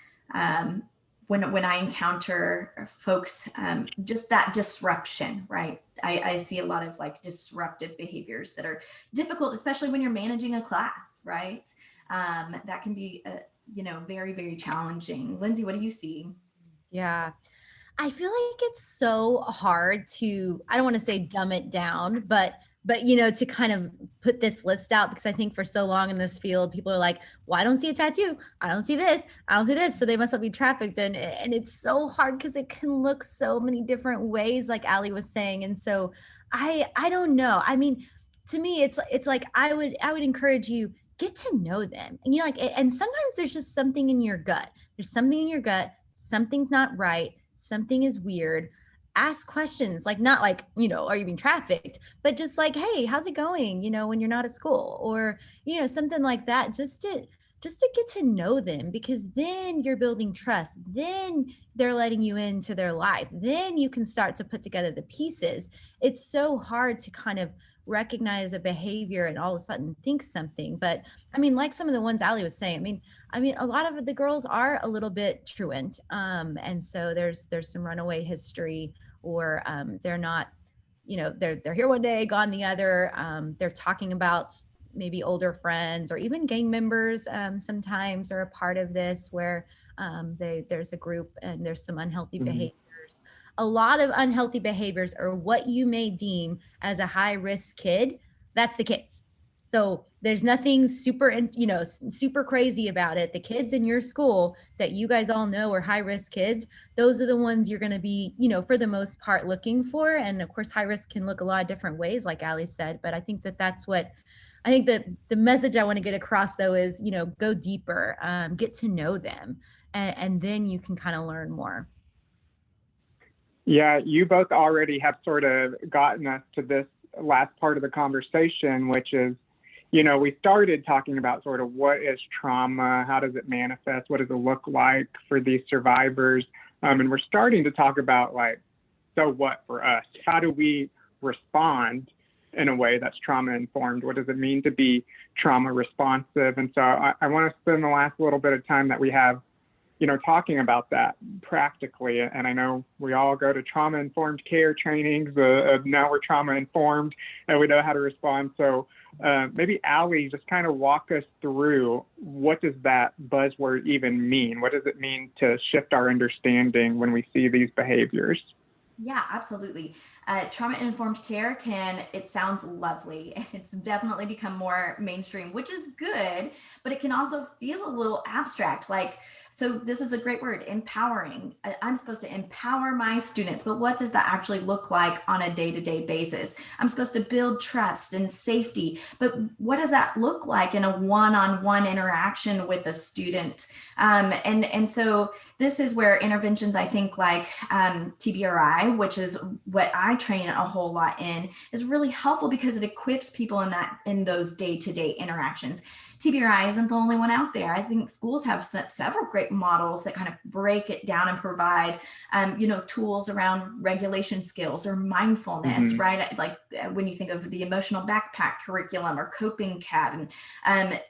When I encounter folks, just that disruption, right? I see a lot of like disruptive behaviors that are difficult, especially when you're managing a class, right? That can be, very, very challenging. Lindsay, what do you see? Yeah. I feel like it's so hard to, I don't want to say dumb it down, but to kind of put this list out, because I think for so long in this field, people are like, well, I don't see a tattoo. I don't see this. I don't see this. So they must not be trafficked. And it's so hard because it can look so many different ways, like Ali was saying. And so I don't know. I mean, to me, it's like I would encourage you, get to know them. And and sometimes there's just something in your gut. There's something in your gut, something's not right, something is weird. Ask questions, like not like, are you being trafficked, but just like, hey, how's it going, when you're not at school, or something like that, just to get to know them, because then you're building trust, then they're letting you into their life, then you can start to put together the pieces. It's so hard to kind of recognize a behavior and all of a sudden think something. But I mean, like some of the ones Ali was saying, I mean, a lot of the girls are a little bit truant. And so there's some runaway history, or they're not, they're here one day, gone the other. They're talking about maybe older friends or even gang members sometimes are a part of this, where there's a group and there's some unhealthy behaviors. A lot of unhealthy behaviors are what you may deem as a high risk kid. That's the kids. So there's nothing super crazy about it. The kids in your school that you guys all know are high risk kids, those are the ones you're going to be, for the most part looking for. And of course, high risk can look a lot of different ways, like Ali said, but I think that the message I want to get across though is, go deeper, get to know them, and then you can kind of learn more. Yeah, you both already have sort of gotten us to this last part of the conversation, which is, we started talking about sort of what is trauma, how does it manifest, what does it look like for these survivors, and we're starting to talk about like, so what for us? How do we respond in a way that's trauma informed? What does it mean to be trauma responsive? And so I want to spend the last little bit of time that we have, talking about that practically. And I know we all go to trauma-informed care trainings. Now we're trauma-informed and we know how to respond. So maybe Ali, just kind of walk us through, what does that buzzword even mean? What does it mean to shift our understanding when we see these behaviors? Yeah, absolutely. Trauma-informed care it sounds lovely, and it's definitely become more mainstream, which is good, but it can also feel a little abstract. So this is a great word, empowering. I'm supposed to empower my students, but what does that actually look like on a day-to-day basis? I'm supposed to build trust and safety, but what does that look like in a one-on-one interaction with a student? And so this is where interventions, I think, like TBRI, which is what I train a whole lot in, is really helpful, because it equips people in those day-to-day interactions TBRI isn't the only one out there. I think schools have several great models that kind of break it down and provide, tools around regulation skills or mindfulness, right? Like when you think of the emotional backpack curriculum or coping cat, and,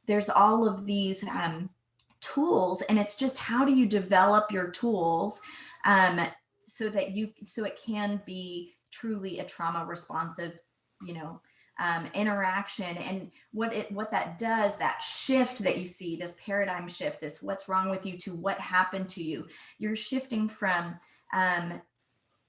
there's all of these tools, and it's just how do you develop your tools so it can be truly a trauma responsive, interaction. And what that does, that shift that you see, this paradigm shift, this what's wrong with you to what happened to you, you're shifting from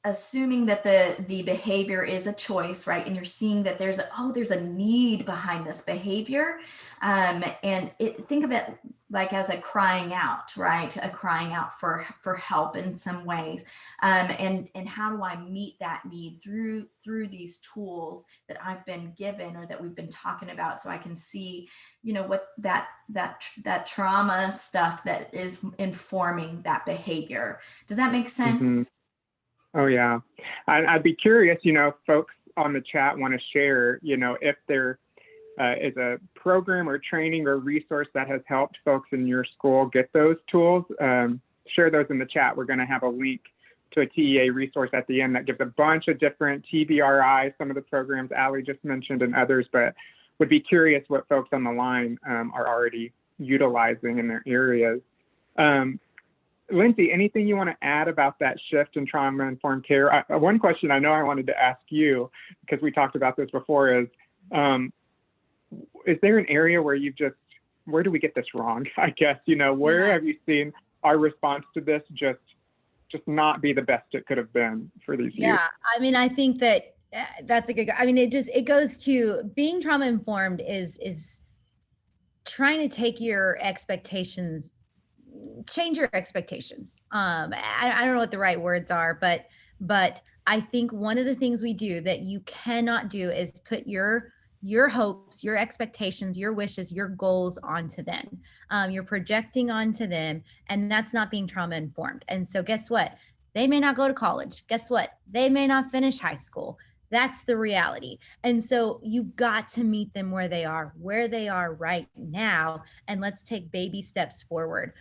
assuming that the behavior is a choice, right? And you're seeing that there's a need behind this behavior. And think of it like as a crying out, right? A crying out for help in some ways. And how do I meet that need through these tools that I've been given or that we've been talking about, so I can see, what that trauma stuff that is informing that behavior. Does that make sense? Oh, yeah. I'd be curious, if folks on the chat want to share, if there is a program or training or resource that has helped folks in your school get those tools. Share those in the chat. We're going to have a link to a TEA resource at the end that gives a bunch of different TBRI, some of the programs Allie just mentioned and others, but would be curious what folks on the line are already utilizing in their areas. Lindsay, anything you want to add about that shift in trauma-informed care? One question I know I wanted to ask you, because we talked about this before, is there an area where where do we get this wrong? I guess, where have you seen our response to this just not be the best it could have been for these youth? Yeah, I mean, I think that that's a good, it goes to being trauma-informed is trying to take your expectations, change your expectations. I don't know what the right words are, but I think one of the things we do that you cannot do is put your hopes, your expectations, your wishes, your goals onto them. You're projecting onto them, and that's not being trauma informed. And so guess what? They may not go to college. Guess what? They may not finish high school. That's the reality. And so you've got to meet them where they are right now. And let's take baby steps forward.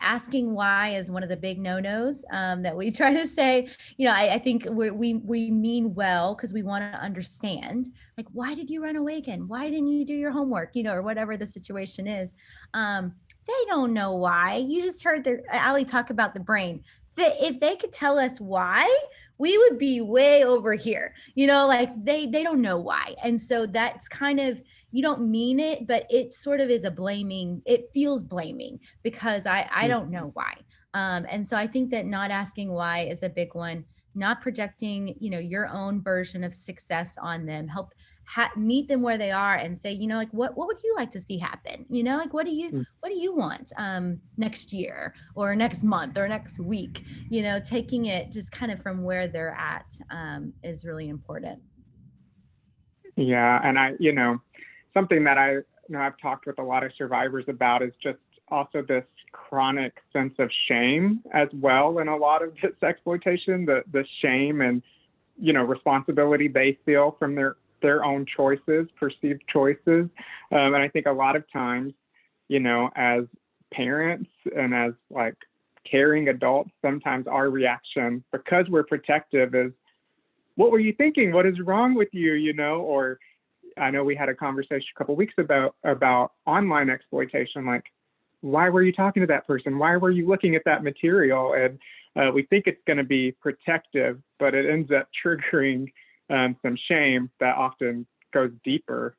Asking why is one of the big no-nos that we try to say. I think we mean well because we want to understand, like, why did you run away again? Why didn't you do your homework? Or whatever the situation is. They don't know why. You just heard Allie talk about the brain. If they could tell us why, we would be way over here, like they don't know why. And so that's kind of, you don't mean it, but it sort of is it feels blaming because I don't know why. And so I think that not asking why is a big one, not projecting, your own version of success on them. Help meet them where they are and say, like, what would you like to see happen? Like, what do you want next year or next month or next week? Taking it just kind of from where they're at is really important. Yeah, and something that I've talked with a lot of survivors about is just also this chronic sense of shame as well in a lot of this exploitation, the shame and responsibility they feel from their own choices, perceived choices. And I think a lot of times, as parents and as like caring adults, sometimes our reaction, because we're protective, is, what were you thinking? What is wrong with you? Or I know we had a conversation a couple of weeks about online exploitation, like, why were you talking to that person? Why were you looking at that material? And we think it's going to be protective, but it ends up triggering some shame that often goes deeper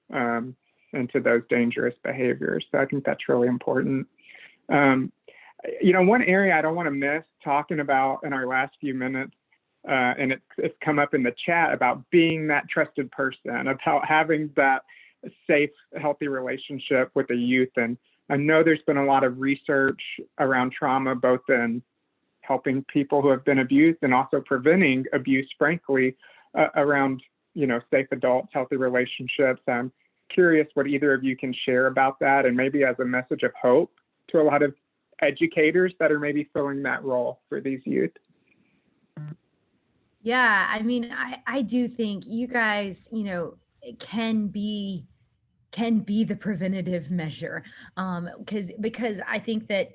into those dangerous behaviors. So I think that's really important. One area I don't want to miss talking about in our last few minutes, and it's come up in the chat, about being that trusted person, about having that safe, healthy relationship with a youth. And I know there's been a lot of research around trauma, both in helping people who have been abused and also preventing abuse, frankly, around, safe adults, healthy relationships. I'm curious what either of you can share about that, and maybe as a message of hope to a lot of educators that are maybe filling that role for these youth. Yeah, I mean, I do think you guys, can be can be the preventative measure. Because I think that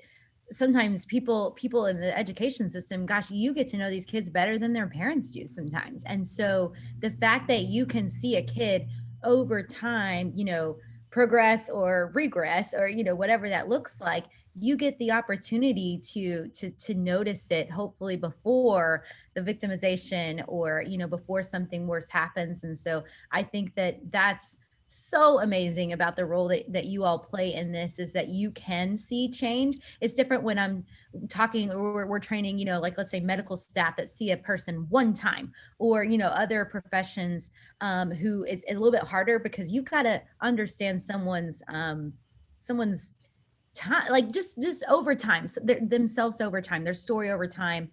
sometimes people in the education system, gosh, you get to know these kids better than their parents do sometimes. And so the fact that you can see a kid over time, progress or regress, or whatever that looks like, you get the opportunity to notice it, hopefully before the victimization, or before something worse happens. And so I think that that's so amazing about the role that you all play in this, is that you can see change. It's different when I'm talking, or we're training, like, let's say medical staff that see a person one time, or other professions, who it's a little bit harder, because you've got to understand someone's time, like just over time, so themselves over time, their story over time,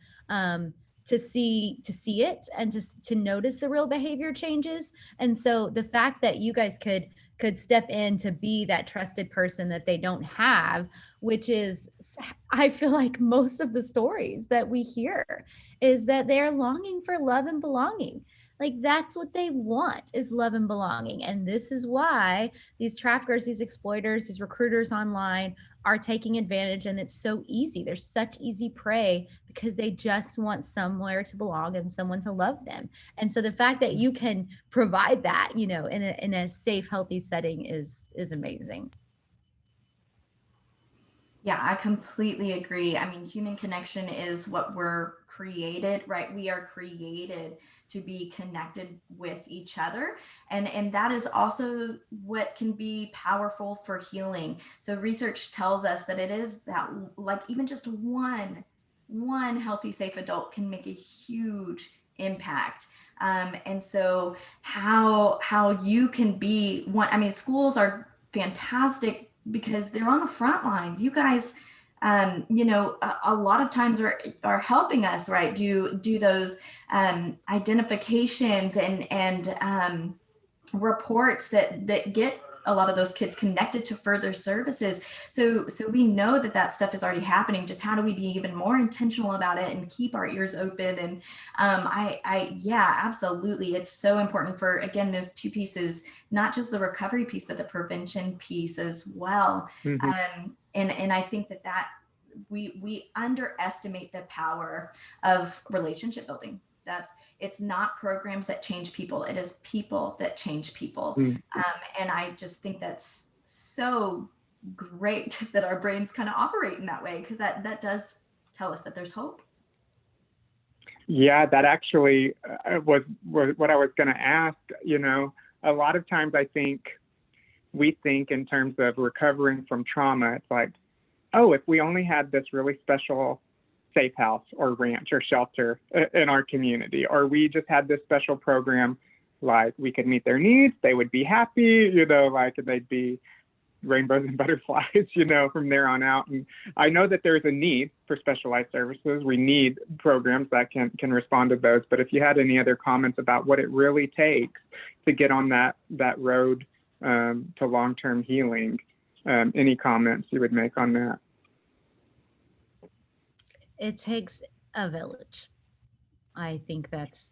to see it, and to notice the real behavior changes. And so the fact that you guys could step in to be that trusted person that they don't have, which is, I feel like most of the stories that we hear is that they're longing for love and belonging. Like, that's what they want, is love and belonging. And this is why these traffickers, these exploiters, these recruiters online are taking advantage. And it's so easy. There's such easy prey, because they just want somewhere to belong and someone to love them. And so the fact that you can provide that, in a safe, healthy setting is amazing. Yeah, I completely agree. I mean, human connection is what we're created, right? We are created to be connected with each other. And that is also what can be powerful for healing. So research tells us that it is that, like, even just one healthy, safe adult can make a huge impact. And so how you can be one, I mean, schools are fantastic because they're on the front lines. You guys, a lot of times are helping us, right? Do those identifications and reports that get a lot of those kids connected to further services. So we know that stuff is already happening. Just how do we be even more intentional about it and keep our ears open? And yeah, absolutely. It's so important for, again, those two pieces, not just the recovery piece, but the prevention piece as well. Mm-hmm. And I think that we underestimate the power of relationship building. It's not programs that change people. It is people that change people. Mm-hmm. And I just think that's so great that our brains kind of operate in that way, because that does tell us that there's hope. Yeah, that actually was what I was going to ask. A lot of times I think we think in terms of recovering from trauma. It's like, oh, if we only had this really special safe house or ranch or shelter in our community, or we just had this special program, like we could meet their needs, they would be happy, like they'd be rainbows and butterflies, from there on out. And I know that there's a need for specialized services. We need programs that can respond to those. But if you had any other comments about what it really takes to get on that road to long-term healing, any comments you would make on that? It takes a village. I think that's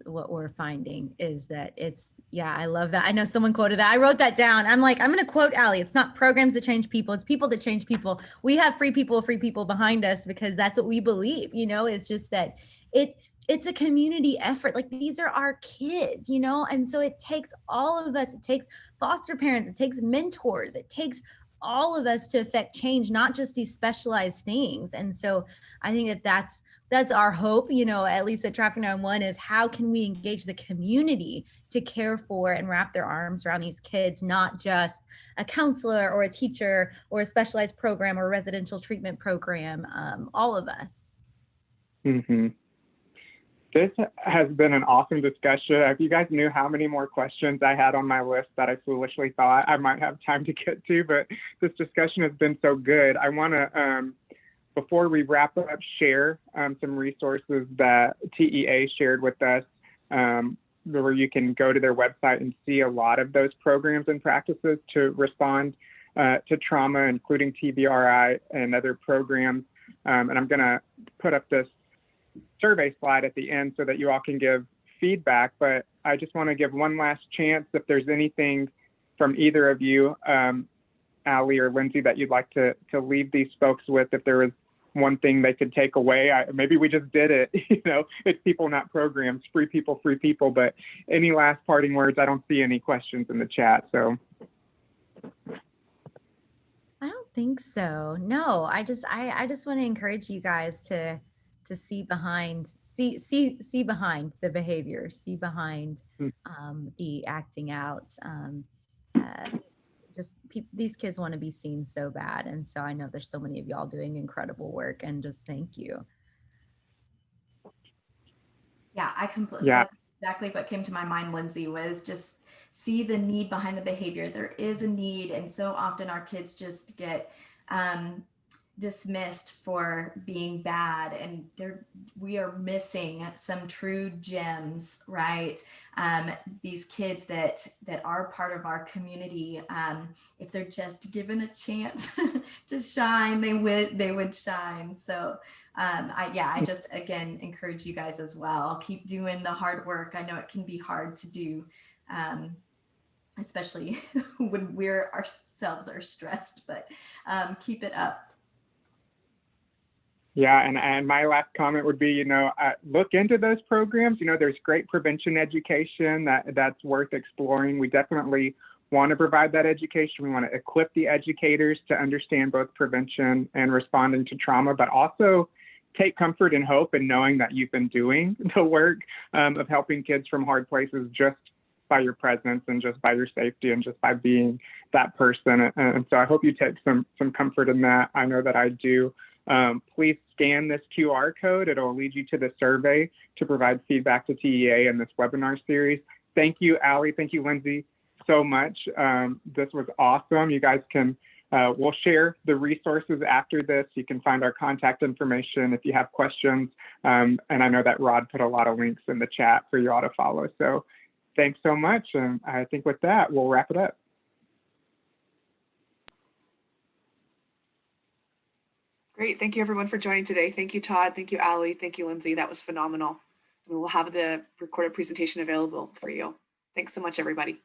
what we're finding, is that I love that. I know someone quoted that. I wrote that down. I'm like, I'm going to quote Allie. It's not programs that change people. It's people that change people. We have free people behind us, because that's what we believe, it's just that it's a community effort. Like, these are our kids, and so it takes all of us. It takes foster parents. It takes mentors. It takes all of us to affect change, not just these specialized things. And so I think that's our hope, at least at Trafficking 911, is how can we engage the community to care for and wrap their arms around these kids, not just a counselor or a teacher or a specialized program or a residential treatment program, all of us. Mm-hmm. This has been an awesome discussion. If you guys knew how many more questions I had on my list that I foolishly thought I might have time to get to, but this discussion has been so good. I want to, before we wrap up, share some resources that TEA shared with us, where you can go to their website and see a lot of those programs and practices to respond to trauma, including TBRI and other programs. And I'm going to put up this survey slide at the end so that you all can give feedback, but I just want to give one last chance if there's anything from either of you, Allie or Lindsay, that you'd like to leave these folks with, if there was one thing they could take away. Maybe we just did it, it's people, not programs, free people, but any last parting words? I don't see any questions in the chat, so. I don't think so. No, I just want to encourage you guys to see behind the behavior, see behind the acting out. These kids want to be seen so bad, and so I know there's so many of y'all doing incredible work, and just thank you. Yeah, I completely. Yeah. That's exactly what came to my mind, Lindsay, was just see the need behind the behavior. There is a need, and so often our kids just get dismissed for being bad, and we are missing some true gems, right? These kids that are part of our community, if they're just given a chance to shine, they would shine. So I just again encourage you guys as well. Keep doing the hard work. I know it can be hard to do, especially when we're ourselves are stressed, but keep it up. Yeah, and my last comment would be, look into those programs. There's great prevention education that's worth exploring. We definitely want to provide that education. We want to equip the educators to understand both prevention and responding to trauma, but also take comfort and hope in knowing that you've been doing the work of helping kids from hard places just by your presence and just by your safety and just by being that person. And so I hope you take some comfort in that. I know that I do. Please scan this QR code. It'll lead you to the survey to provide feedback to TEA in this webinar series. Thank you, Allie. Thank you, Lindsay, so much. This was awesome. You guys can, we'll share the resources after this. You can find our contact information if you have questions. And I know that Rod put a lot of links in the chat for you all to follow. So thanks so much. And I think with that, we'll wrap it up. Great. Thank you, everyone, for joining today. Thank you, Todd. Thank you, Allie. Thank you, Lindsay. That was phenomenal. We will have the recorded presentation available for you. Thanks so much, everybody.